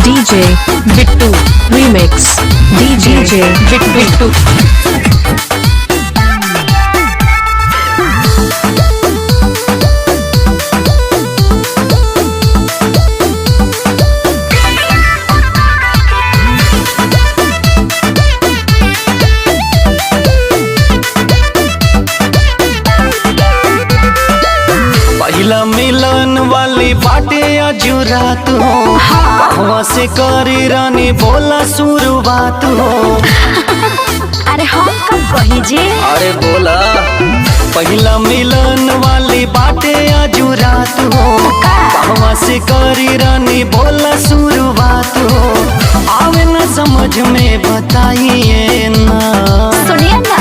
DJ Bittu Remix. DJ Bittu. पहिला मिलन वाली बाटे अजुरात हो, कहवा से करी रानी बोला शुरुआत हो। अरे हम कब कही जी? अरे बोला। पहिला मिलन वाली बाटे अजुरात हो, कहवा से करी रानी बोला शुरुआत हो। आवे न समझ में बताइए ना। सुनिए ना,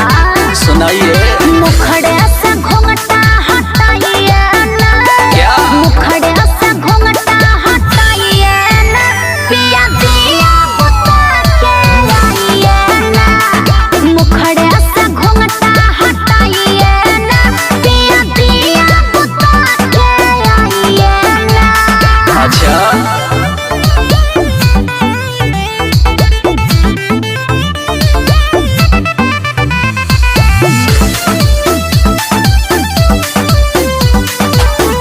सुनाइए। मुखड़े से घूंघटा हटाइए ना। क्या? मुखड़े से घूंघटा हटाइए ना। पिया दिया बुता के आइए ना। मुखड़े से घूंघटा हटाइए ना। पिया दिया बुता के आइए ना। अच्छा।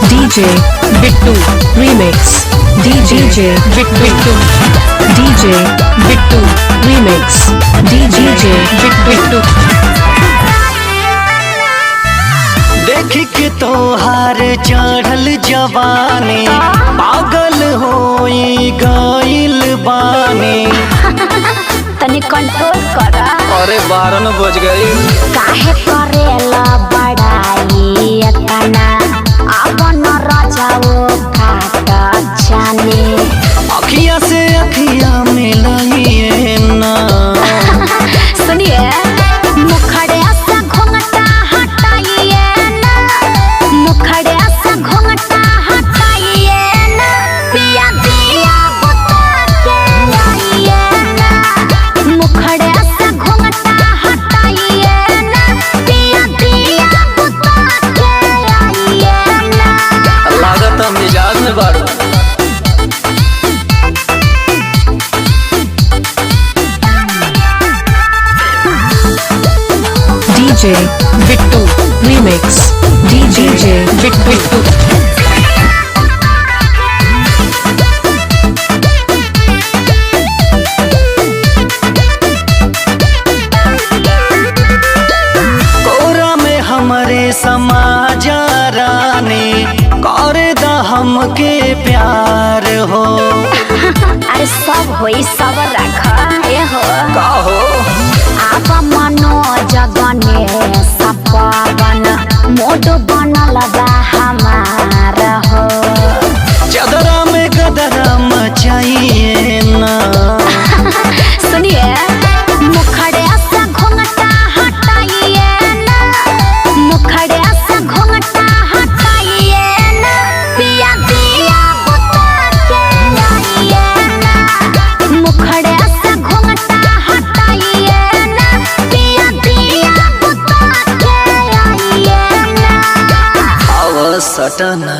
DJ Bittu Remix. DJ Bittu. DJ Bittu Remix. DJ Bittu. देख के तोहार चढ़ल जवानी, पागल होई गइल बानी। तनी कंट्रोल करा। अरे 12 बज गई। काहे करेला बड़ाई अतना, अब न रजाओ काट जाने। अखिया से अखिया मिलाइए ना। सुनिए, मुखड़े से घूंघटा हटाइए ना। मुखड़े से घूंघटा हटाइए ना। पिया दिया बुता के आइए ना। मुखड़े से घूंघटा हटाइए ना। पिया दिया बुता के आइए ना। लागत मिजाज में बाड़ू। DJ Bittu Remix. DJ Bittu. कोरा में हमरे समाज रानी, कर दा हमके प्यार हो। अरे सब होई सब रखा ये हो। का हो? आप मनो जगने सपवन मोड बनल बा हमार हो। चदरा में गदरा मचाइए ना। सुनिए, मुखड़े से घूंघटा हटाइए ना। मुखड़े से घूंघटा हटाइए ना। पिया दिया बुता के आइए ना। मुखड़े से घूंघटा हटाइए ना। पिया दिया बुता के आइए ना। आव सटना।